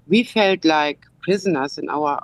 we felt like prisoners in our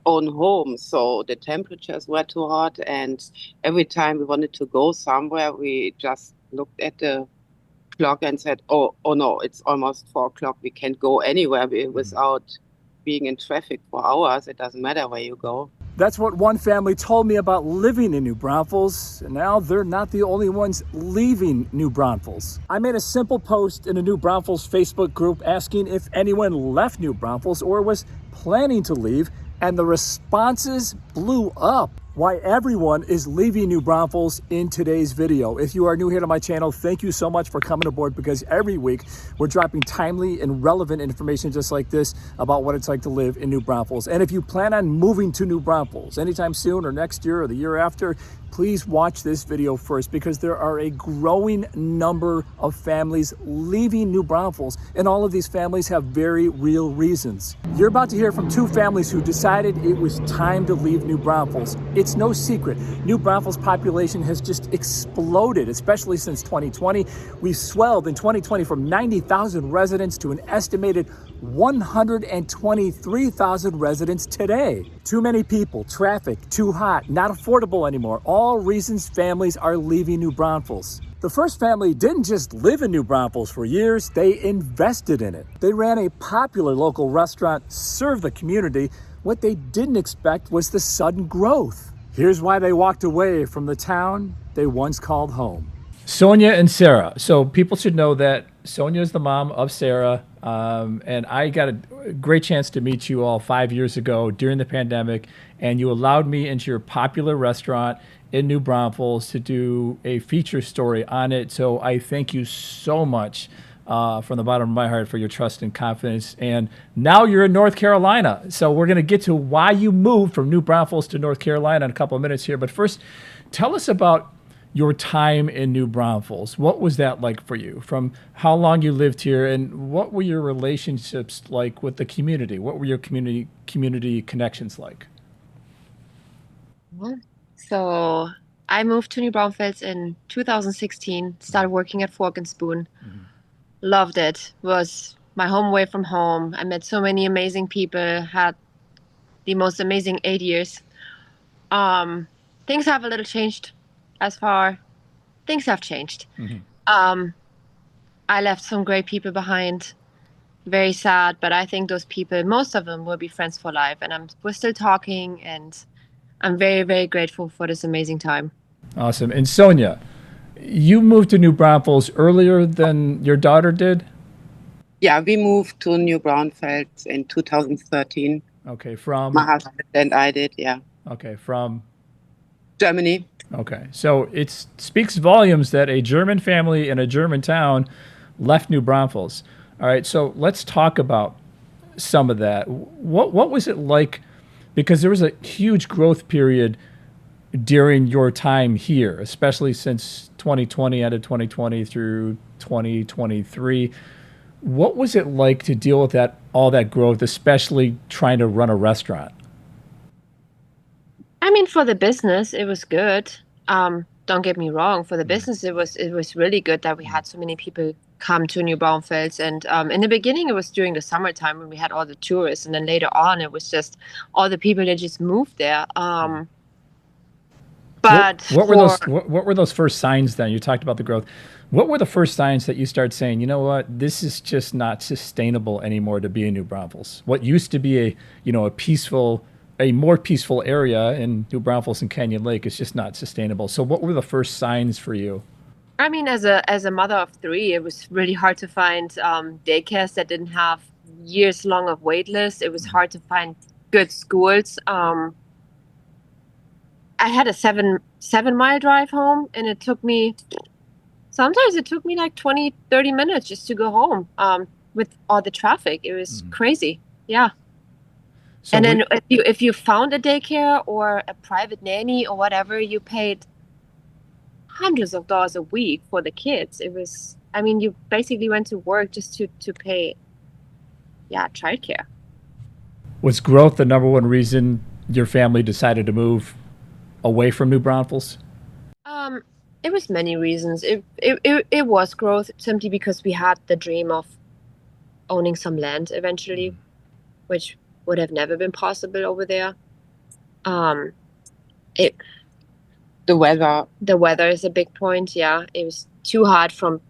own home. So the temperatures were too hot, and every time we wanted to go somewhere, we just looked at the clock and said, "Oh no, it's almost 4 o'clock. We can't go anywhere without being in traffic for hours. It doesn't matter where you go." That's what one family told me about living in New Braunfels, and now they're not the only ones leaving New Braunfels. I made a simple post in a New Braunfels Facebook group asking if anyone left New Braunfels or was planning to leave, and the responses blew up. Why everyone is leaving New Braunfels in today's video. If you are new here to my channel, thank you so much for coming aboard, because every week we're dropping timely and relevant information just like this about what it's like to live in New Braunfels. And if you plan on moving to New Braunfels anytime soon or next year or the year after, please watch this video first, because there are a growing number of families leaving New Braunfels, and all of these families have very real reasons. You're about to hear from two families who decided it was time to leave New Braunfels. It's no secret, New Braunfels' population has just exploded, especially since 2020. We've swelled in 2020 from 90,000 residents to an estimated 123,000 residents today. Too many people, traffic, too hot, not affordable anymore. All reasons families are leaving New Braunfels. The first family didn't just live in New Braunfels for years, they invested in it. They ran a popular local restaurant, served the community. What they didn't expect was the sudden growth. Here's why they walked away from the town they once called home. Sonia and Sarah. So people should know that Sonia is the mom of Sarah, and I got a great chance to meet you all 5 years ago during the pandemic, and you allowed me into your popular restaurant in New Braunfels to do a feature story on it. So I thank you so much from the bottom of my heart for your trust and confidence. And now you're in North Carolina. So we're going to get to why you moved from New Braunfels to North Carolina in a couple of minutes here. But first, tell us about your time in New Braunfels. What was that like for you? From how long you lived here, and what were your relationships like with the community? What were your community connections like? Well, So I moved to New Braunfels in 2016, started working at Fork and Spoon. Loved it. Was my home away from home. I met so many amazing people, had the most amazing 8 years. Um, Things have a little changed as far. Things have changed. Um, I left some great people behind. Very sad, but I think those people, most of them will be friends for life, and we're still talking, and I'm very, very grateful for this amazing time. Awesome. And Sonia, you moved to New Braunfels earlier than your daughter did? Yeah, we moved to New Braunfels in 2013. Okay, My from husband and I did, yeah. okay, from Germany. okay. So it speaks volumes that a German family in a German town left New Braunfels. All right, so let's talk about some of that. What was it like? Because there was a huge growth period during your time here, especially since 2020, ended 2020 through 2023. What was it like to deal with that, all that growth, especially trying to run a restaurant? I mean, for the business, it was good. Don't get me wrong. For the business, it was really good that we had so many people come to New Braunfels. And in the beginning, it was during the summertime when we had all the tourists, and then later on, it was just all the people that just moved there. But What were for those? What were those first signs then? You talked about the growth. What were the first signs that you start saying, you know what, this is just not sustainable anymore to be in New Braunfels? What used to be a more peaceful area in New Braunfels and Canyon Lake is just not sustainable. So what were the first signs for you? I mean, as a mother of three, it was really hard to find daycares that didn't have years long of wait lists. It was hard to find good schools. I had a 7 mile drive home, and sometimes it took me like 20, 30 minutes just to go home with all the traffic. It was crazy. Yeah. So And we, then if you found a daycare or a private nanny or whatever, you paid hundreds of dollars a week for the kids. I mean, you basically went to work just to pay, yeah, childcare. was growth the number one reason your family decided to move away from New Braunfels? Um, it was many reasons. It was growth simply because we had the dream of owning some land eventually, which would have never been possible over there. It The weather. The weather is a big point. Yeah, it was too hot from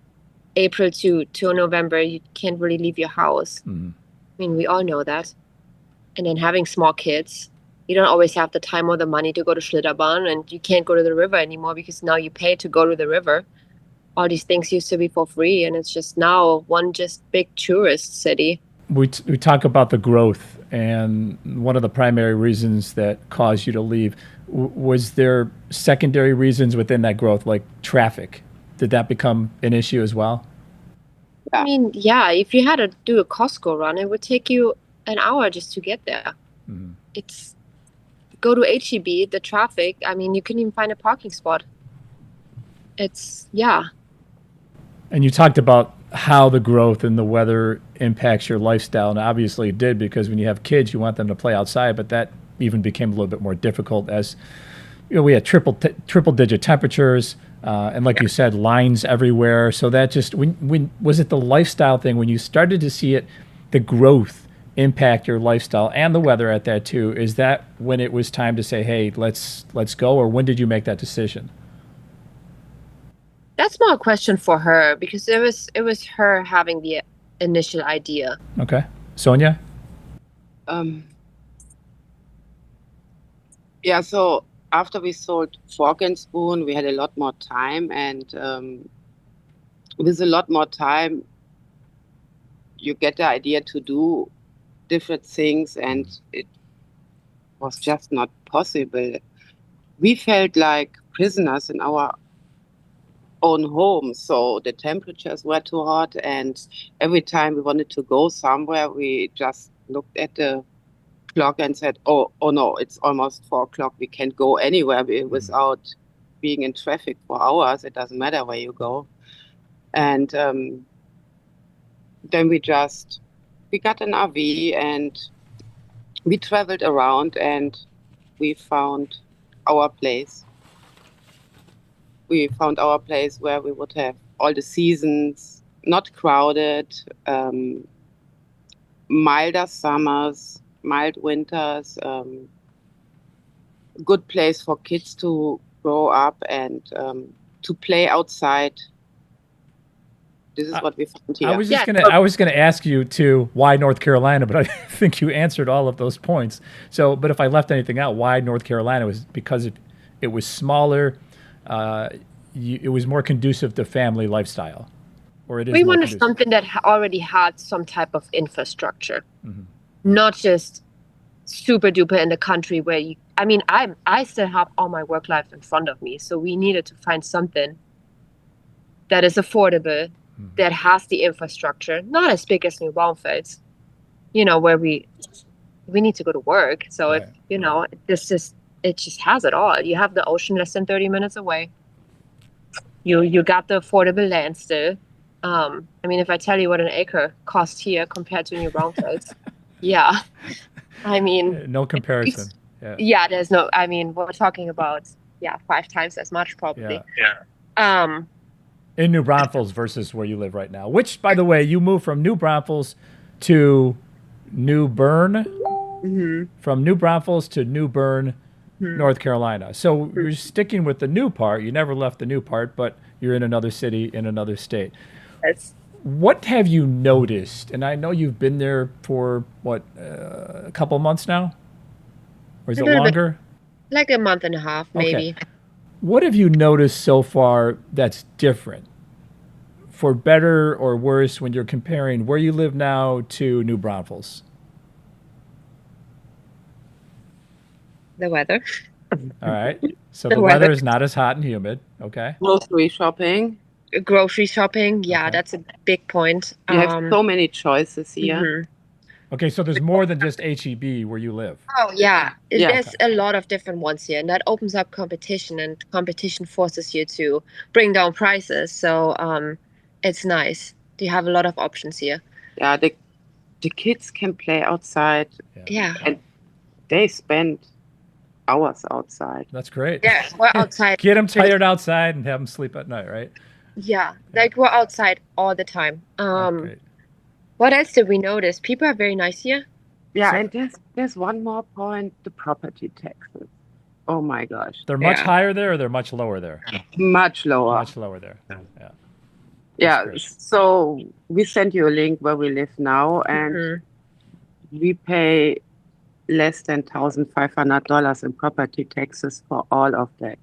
April to November. You can't really leave your house. I mean, we all know that. And then having small kids, you don't always have the time or the money to go to Schlitterbahn, and you can't go to the river anymore because now you pay to go to the river. All these things used to be for free, and it's just now one just big tourist city. We talk about the growth, and one of the primary reasons that caused you to leave. Was there secondary reasons within that growth, like traffic? Did that become an issue as well? I mean, yeah, if you had to do a Costco run, it would take you an hour just to get there. It's go to HEB, the traffic. I mean, you couldn't even find a parking spot. It's, yeah. And you talked about how the growth and the weather impacts your lifestyle, and obviously it did, because when you have kids, you want them to play outside, but that even became a little bit more difficult as we had triple digit temperatures, and like you said, lines everywhere. So that just when was it the lifestyle thing when you started to see it, the growth impact your lifestyle and the weather at that too? Is that when it was time to say, hey, let's go, or when did you make that decision? That's more a question for her, because it was her having the initial idea. Okay, Sonia. Yeah, so after we sold Fork and Spoon, we had a lot more time, and with a lot more time, you get the idea to do different things, and it was just not possible. We felt like prisoners in our own home, so the temperatures were too hot, and every time we wanted to go somewhere, we just looked at the clock and said, oh no, it's almost 4 o'clock. We can't go anywhere without being in traffic for hours. It doesn't matter where you go. And then we got an RV and we traveled around, and we found our place. We found our place where we would have all the seasons, not crowded, milder summers, mild winters, good place for kids to grow up and to play outside. This is what we found here. I was gonna ask you too, why North Carolina, but I think you answered all of those points. So, but if I left anything out, why North Carolina was because it was smaller, it was more conducive to family lifestyle, or it is. We wanted something that already had some type of infrastructure. Not just super duper in the country where I still have all my work life in front of me. So we needed to find something that is affordable, that has the infrastructure, not as big as New Braunfels, where we need to go to work. So right. If, it just has it all. You have the ocean less than 30 minutes away. You got the affordable land still. If I tell you what an acre costs here compared to New Braunfels, yeah. No comparison. Yeah, there's no, we're talking about, 5 times as much probably. Yeah. In New Braunfels versus where you live right now, which, by the way, you moved from New Braunfels to New Bern, from New Braunfels to New Bern, North Carolina. So you're sticking with the new part. You never left the new part, but you're in another city, in another state. Yes. What have you noticed? And I know you've been there for, a couple months now? Or is it longer? Like a month and a half, maybe. Okay. What have you noticed so far that's different, for better or worse, when you're comparing where you live now to New Braunfels? The weather. All right. So the weather is not as hot and humid. Okay. Grocery shopping. Yeah, that's a big point. You have so many choices here. Okay, so there's more than just HEB where you live. Oh, yeah. There's a lot of different ones here, and that opens up competition, and competition forces you to bring down prices. So it's nice. You have a lot of options here. Yeah, the kids can play outside. Yeah. And they spend hours outside. That's great. Yeah, we're outside. Get them tired outside and have them sleep at night, right? Yeah, like we're outside all the time. What else did we notice? People are very nice here. Yeah, So and there's one more point, the property taxes. Oh my gosh. they're much Yeah. higher there, or they're much lower there? Much lower. Much lower there. Yeah, that's Yeah, great. so we sent you a link where we live now, and Hmm. we pay less than $1,500 in property taxes for all of that.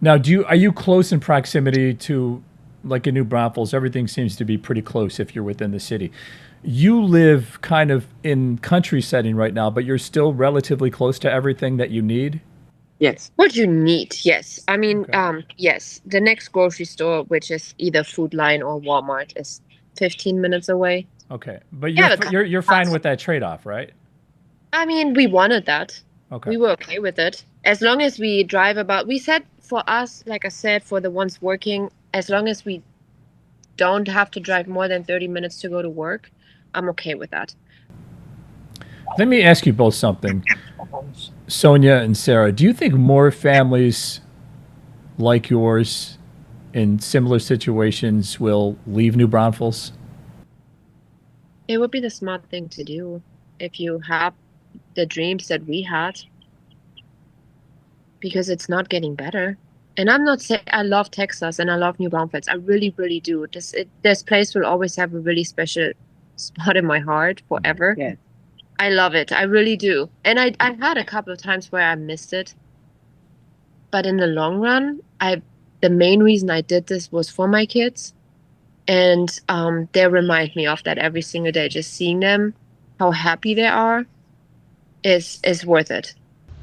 Now, are you close in proximity to, like in New Braunfels? Everything seems to be pretty close if you're within the city. You live kind of in country setting right now, but you're still relatively close to everything that you need. Yes. What you need, yes. I mean, Okay. yes. The next grocery store, which is either Food Line or Walmart, is 15 minutes away. Okay, but Yeah, but you're fine with that trade off, right? I mean, we wanted that. Okay. We were okay with it. As long as we drive about, we said for us, like I said, for the ones working, as long as we don't have to drive more than 30 minutes to go to work, I'm okay with that. Let me ask you both something, Sonia and Sarah. Do you think more families like yours in similar situations will leave New Braunfels? It would be the smart thing to do if you have the dreams that we had, because it's not getting better. And I'm not saying I love Texas and I love New Braunfels. I really, really do. This place will always have a really special spot in my heart forever. Yes. I love it. I really do. And I had a couple of times where I missed it. But in the long run, the main reason I did this was for my kids. And they remind me of that every single day. Just seeing them, how happy they are, is worth it.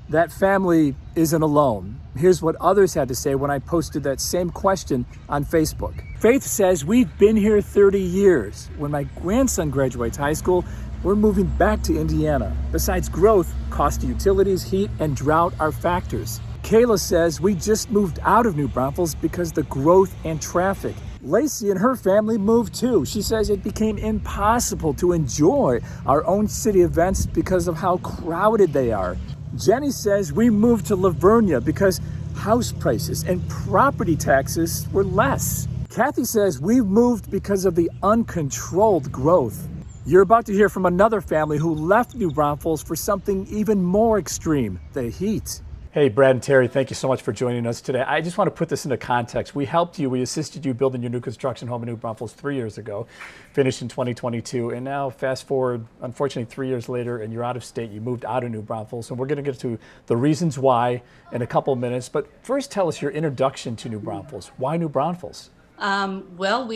That family isn't alone. Here's what others had to say when I posted that same question on Facebook. Faith says, we've been here 30 years. When my grandson graduates high school, we're moving back to Indiana. Besides growth, cost of utilities, heat, and drought are factors. Kayla says, we just moved out of New Braunfels because the growth and traffic. Lacey and her family moved too. She says it became impossible to enjoy our own city events because of how crowded they are. Jenny says we moved to Lavernia because house prices and property taxes were less. Kathy says we moved because of the uncontrolled growth. You're about to hear from another family who left New Braunfels for something even more extreme, the heat. Hey, Brad and Terry, thank you so much for joining us today. I just want to put this into context. We helped you, we assisted you building your new construction home in New Braunfels 3 years ago, finished in 2022, and now fast forward, unfortunately, 3 years later, and you're out of state, you moved out of New Braunfels, and we're going to get to the reasons why in a couple of minutes. But first, tell us your introduction to New Braunfels. Why New Braunfels? Well,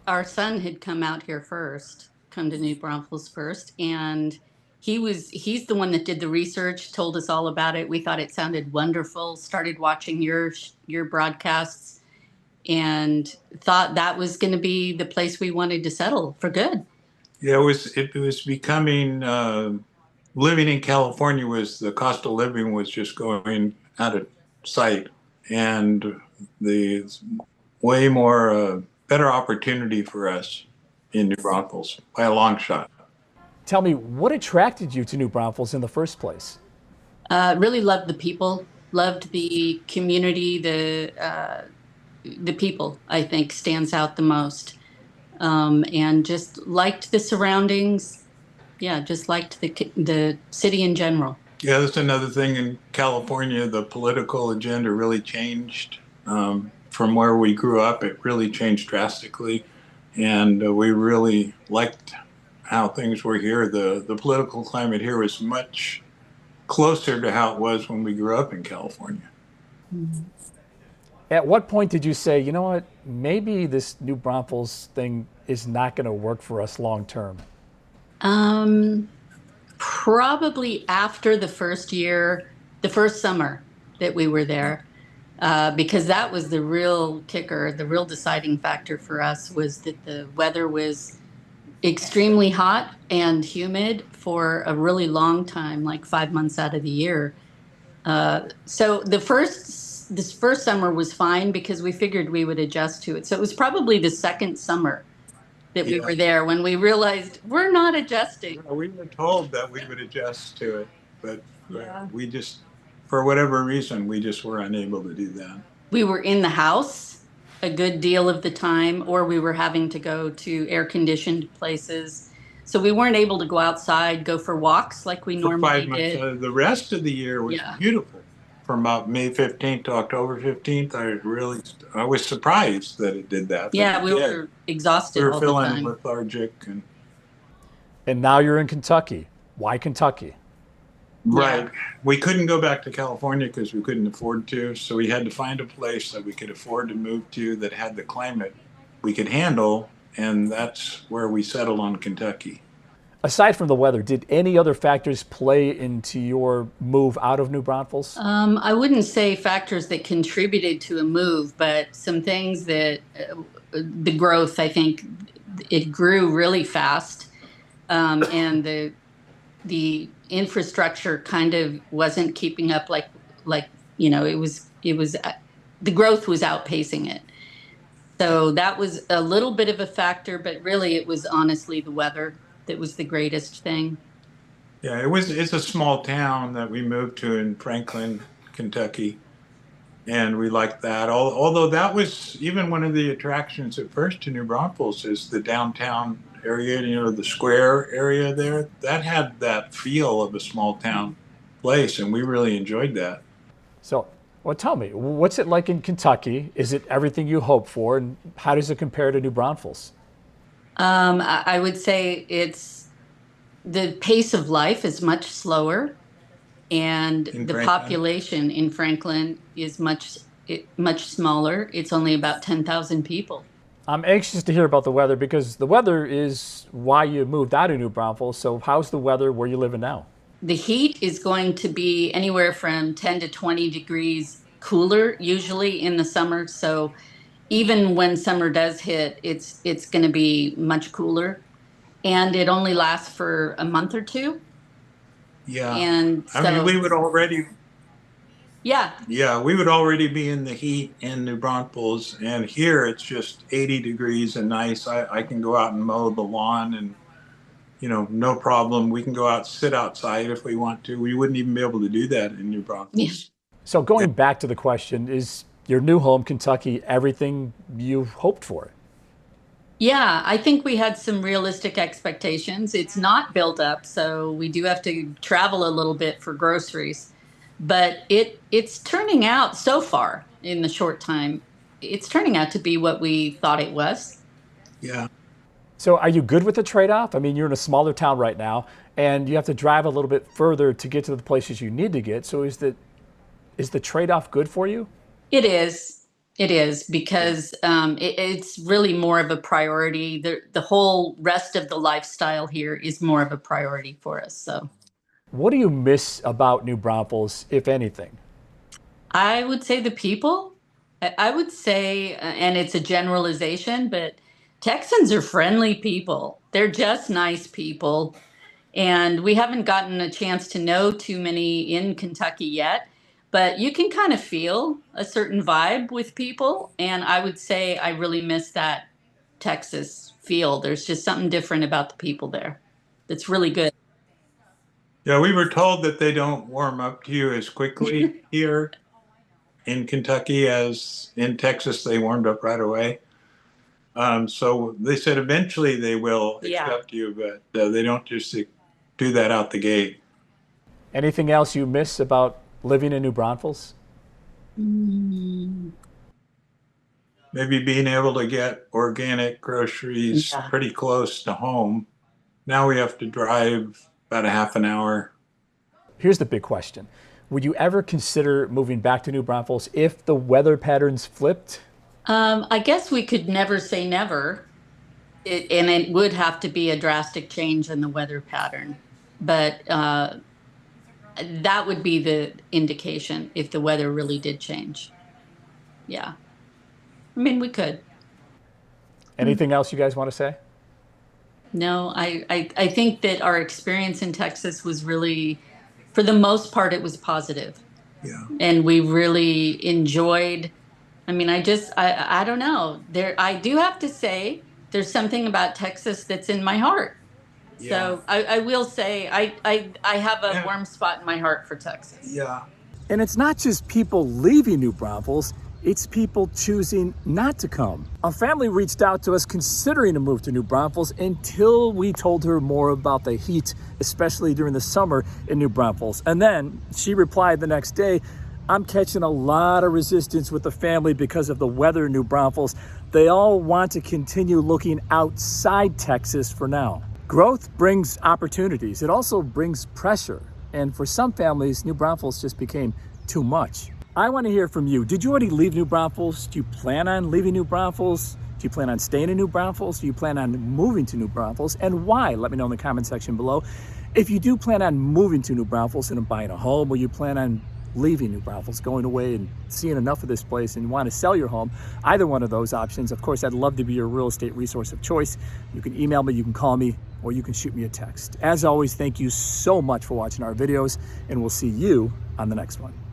our son had come out here first, come to New Braunfels first, and he's the one that did the research, told us all about it. We thought it sounded wonderful, started watching your broadcasts, and thought that was going to be the place we wanted to settle for good. Yeah, it was becoming living in California, was the cost of living was just going out of sight, and the way more better opportunity for us in New Braunfels by a long shot. Tell me, what attracted you to New Braunfels in the first place? Really loved the people, loved the community, the people, I think, stands out the most. And just liked the surroundings. Yeah, just liked the city in general. Yeah, that's another thing in California. The political agenda really changed from where we grew up. It really changed drastically, and we really liked how things were here. The political climate here was much closer to how it was when we grew up in California. Mm-hmm. At what point did you say, you know what, maybe this New Braunfels thing is not going to work for us long term? Probably after the first year, the first summer that we were there, because that was the real kicker, the real deciding factor for us, was that the weather was extremely hot and humid for a really long time, like 5 months out of the year. So this first summer was fine because we figured we would adjust to it. So it was probably the second summer that we were there when we realized we're not adjusting. We were told that we would adjust to it, but we just, for whatever reason, we just were unable to do that. We were in the house a good deal of the time, or we were having to go to air conditioned places. So we weren't able to go outside, go for walks like we For normally 5 months. did. The rest of the year was Yeah. beautiful. From about May 15th to October 15th, I was surprised that it did that, but Yeah, it we did. were We exhausted were all the feeling time. lethargic And now you're in Kentucky. Why Kentucky? right. Yeah. We couldn't go back to California because we couldn't afford to, so we had to find a place that we could afford to move to that had the climate we could handle, and that's where we settled on Kentucky. Aside from the weather, did any other factors play into your move out of New Braunfels? I wouldn't say factors that contributed to a move, but some things that the growth, I think it grew really fast. And the infrastructure kind of wasn't keeping up like it was the growth was outpacing it. So that was a little bit of a factor, but really it was honestly the weather that was the greatest thing. Yeah, it's a small town that we moved to in Franklin, Kentucky, and we liked that. Although that was even one of the attractions at first to New Braunfels is the downtown area, the square area there. That had that feel of a small town place, and we really enjoyed that. So, well, tell me, what's it like in Kentucky? Is it everything you hoped for? And how does it compare to New Braunfels? I would say it's the pace of life is much slower, and In the Franklin, population in Franklin is much smaller. It's only about 10,000 people. I'm anxious to hear about the weather because the weather is why you moved out of New Braunfels. So, how's the weather where you live now? The heat is going to be anywhere from 10 to 20 degrees cooler usually in the summer. So even when summer does hit, it's going to be much cooler, and it only lasts for a month or two. yeah. And I mean, so yeah, we would already be in the heat in New Braunfels, and here it's just 80 degrees and nice. I can go out and mow the lawn and no problem. We can go out, sit outside if we want to. We wouldn't even be able to do that in New yeah. Braunfels. So, going back to the question, is your new home, Kentucky, everything you hoped for? Yeah, I think we had some realistic expectations. It's not built up, so we do have to travel a little bit for groceries. But it's turning out so far in the short time. It's turning out to be what we thought it was. Yeah. So, are you good with the trade off? I mean, you're in a smaller town right now, and you have to drive a little bit further to get to the places you need to get. So, is the trade off good for you? It is. It is because it's really more of a priority. The whole rest of the lifestyle here is more of a priority for us. So What do you miss about New Braunfels, if anything? I would say the people. I would say, and it's a generalization, but Texans are friendly people. They're just nice people. And we haven't gotten a chance to know too many in Kentucky yet, but you can kind of feel a certain vibe with people. And I would say I really miss that Texas feel. There's just something different about the people there that's really good. Yeah, we were told that they don't warm up to you as quickly here in Kentucky as in Texas. They warmed up right away. So they said eventually they will Yeah. accept you, but they don't just do that out the gate. Anything else you miss about living in New Braunfels? Mm, Maybe being able to get organic groceries yeah. pretty close to home. Now we have to drive about a half an hour. Here's the big question. Would you ever consider moving back to New Braunfels if the weather patterns flipped? I guess we could never say never. And it would have to be a drastic change in the weather pattern. But that would be the indication if the weather really did change. Yeah. I mean, we could. Anything else you guys want to say? No, I think that our experience in Texas was really, for the most part, it was positive. Yeah. And we really enjoyed. I mean, I don't know. I do have to say, there's something about Texas that's in my heart. Yeah. So I will say I have a Yeah. warm spot in my heart for Texas. Yeah. And it's not just people leaving New Braunfels, It's people choosing not to come. A family reached out to us considering a move to New Braunfels until we told her more about the heat, especially during the summer in New Braunfels. And then she replied the next day, I'm catching a lot of resistance with the family because of the weather in New Braunfels. They all want to continue looking outside Texas for now. Growth brings opportunities. It also brings pressure. And for some families, New Braunfels just became too much. I want to hear from you. Did you already leave New Braunfels? Do you plan on leaving New Braunfels? Do you plan on staying in New Braunfels? Do you plan on moving to New Braunfels? And why? Let me know in the comment section below. If you do plan on moving to New Braunfels and buying a home, or you plan on leaving New Braunfels, going away and seeing enough of this place and you want to sell your home, either one of those options, of course, I'd love to be your real estate resource of choice. You can email me, you can call me, or you can shoot me a text. As always, thank you so much for watching our videos, and we'll see you on the next one.